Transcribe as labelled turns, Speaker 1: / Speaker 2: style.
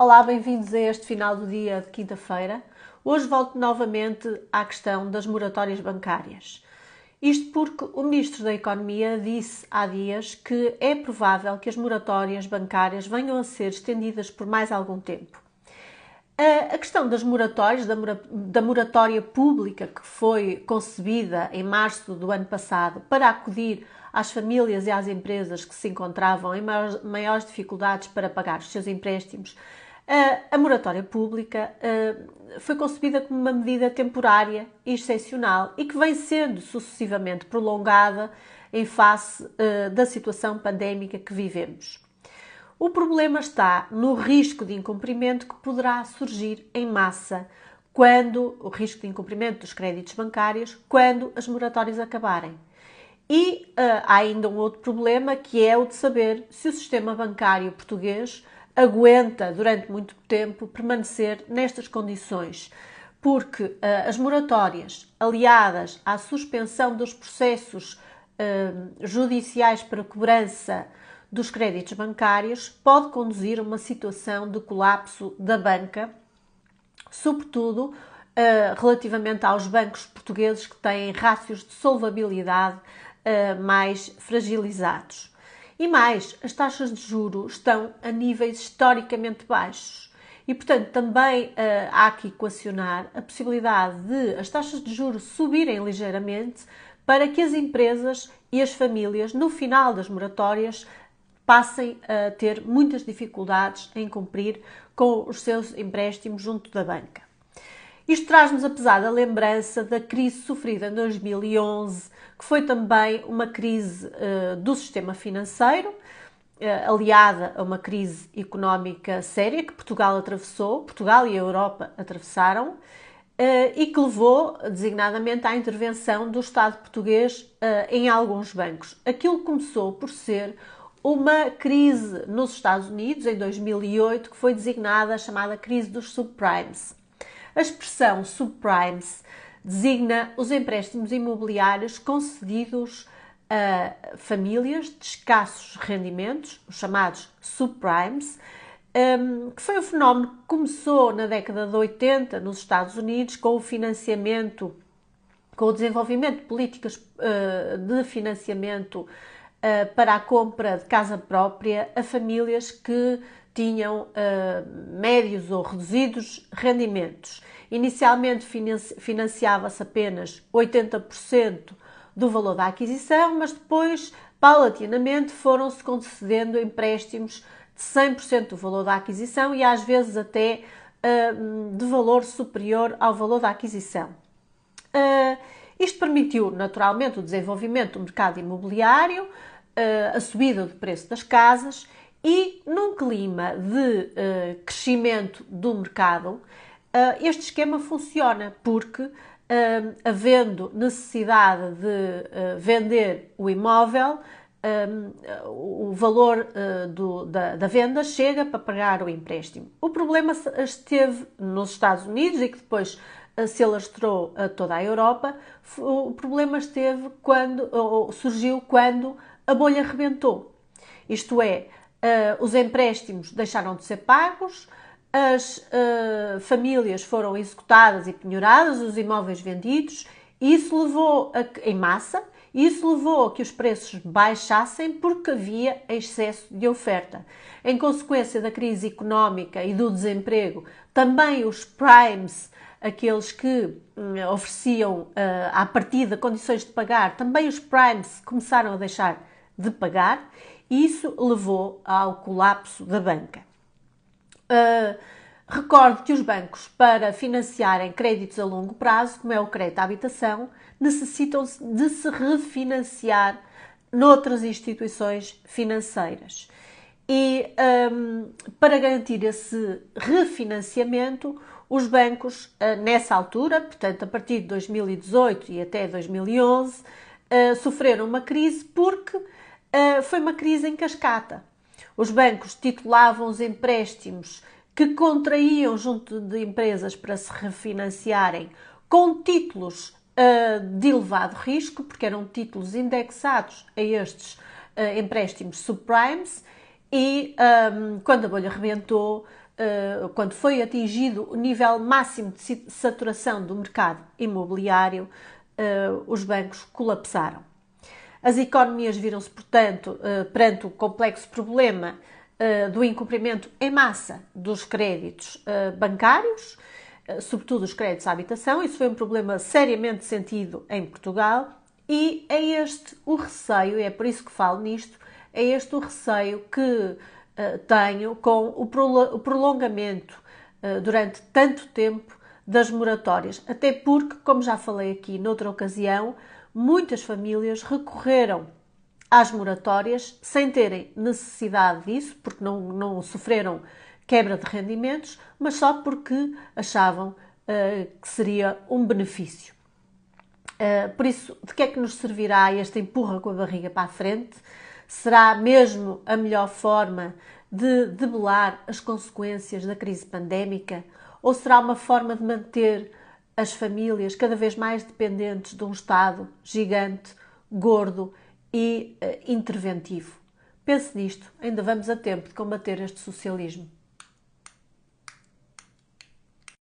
Speaker 1: Olá, bem-vindos a este final do dia de quinta-feira. Hoje volto novamente à questão das moratórias bancárias. Isto porque o Ministro da Economia disse há dias que é provável que as moratórias bancárias venham a ser estendidas por mais algum tempo. A questão das moratórias, da moratória pública que foi concebida em março do ano passado para acudir às famílias e às empresas que se encontravam em maiores dificuldades para pagar os seus empréstimos, a moratória pública foi concebida como uma medida temporária e excepcional e que vem sendo sucessivamente prolongada em face da situação pandémica que vivemos. O problema está no risco de incumprimento que poderá surgir em massa quando o risco de incumprimento dos créditos bancários, quando as moratórias acabarem. E há ainda um outro problema, que é o de saber se o sistema bancário português aguenta durante muito tempo permanecer nestas condições, porque as moratórias, aliadas à suspensão dos processos judiciais para cobrança dos créditos bancários, pode conduzir a uma situação de colapso da banca, sobretudo relativamente aos bancos portugueses que têm rácios de solvabilidade mais fragilizados. E mais, as taxas de juros estão a níveis historicamente baixos. E, portanto, também há que equacionar a possibilidade de as taxas de juros subirem ligeiramente para que as empresas e as famílias, no final das moratórias, passem a ter muitas dificuldades em cumprir com os seus empréstimos junto da banca. Isto traz-nos a pesada lembrança da crise sofrida em 2011, que foi também uma crise do sistema financeiro, aliada a uma crise económica séria que Portugal e a Europa atravessaram, e que levou designadamente à intervenção do Estado português em alguns bancos. Aquilo começou por ser uma crise nos Estados Unidos, em 2008, que foi designada a chamada crise dos subprimes. A expressão subprimes designa os empréstimos imobiliários concedidos a famílias de escassos rendimentos, os chamados subprimes, que foi um fenómeno que começou na década de 80 nos Estados Unidos com o financiamento, com o desenvolvimento de políticas de financiamento para a compra de casa própria a famílias que tinham médios ou reduzidos rendimentos. Inicialmente financiava-se apenas 80% do valor da aquisição, mas depois, paulatinamente, foram-se concedendo empréstimos de 100% do valor da aquisição e às vezes até de valor superior ao valor da aquisição. Isto permitiu, naturalmente, o desenvolvimento do mercado imobiliário, a subida do preço das casas e, num clima de crescimento do mercado, este esquema funciona porque, havendo necessidade de vender o imóvel, o valor da venda chega para pagar o empréstimo. O problema esteve nos Estados Unidos e que depois se alastrou a toda a Europa. O problema surgiu quando a bolha rebentou. Isto é, os empréstimos deixaram de ser pagos, as famílias foram executadas e penhoradas, os imóveis vendidos, e isso levou em massa, e isso levou a que os preços baixassem porque havia excesso de oferta. Em consequência da crise económica e do desemprego, também os primes, aqueles que ofereciam à partida condições de pagar, também os primes começaram a deixar de pagar e isso levou ao colapso da banca. Recordo que os bancos, para financiarem créditos a longo prazo, como é o crédito à habitação, necessitam de se refinanciar noutras instituições financeiras. E para garantir esse refinanciamento, os bancos, nessa altura, portanto a partir de 2018 e até 2011, sofreram uma crise porque foi uma crise em cascata. Os bancos titulavam os empréstimos que contraíam junto de empresas para se refinanciarem com títulos de elevado risco, porque eram títulos indexados a estes empréstimos subprimes, e quando a bolha rebentou, quando foi atingido o nível máximo de saturação do mercado imobiliário, os bancos colapsaram. As economias viram-se, portanto, perante o complexo problema do incumprimento em massa dos créditos bancários, sobretudo os créditos à habitação. Isso foi um problema seriamente sentido em Portugal e é este o receio, e é por isso que falo nisto, é este o receio que tenho com o prolongamento durante tanto tempo das moratórias. Até porque, como já falei aqui noutra ocasião, muitas famílias recorreram às moratórias sem terem necessidade disso, porque não sofreram quebra de rendimentos, mas só porque achavam que seria um benefício. Por isso, de que é que nos servirá este empurra com a barriga para a frente? Será mesmo a melhor forma de debelar as consequências da crise pandémica? Ou será uma forma de manter as famílias cada vez mais dependentes de um Estado gigante, gordo e interventivo? Pense nisto, ainda vamos a tempo de combater este socialismo.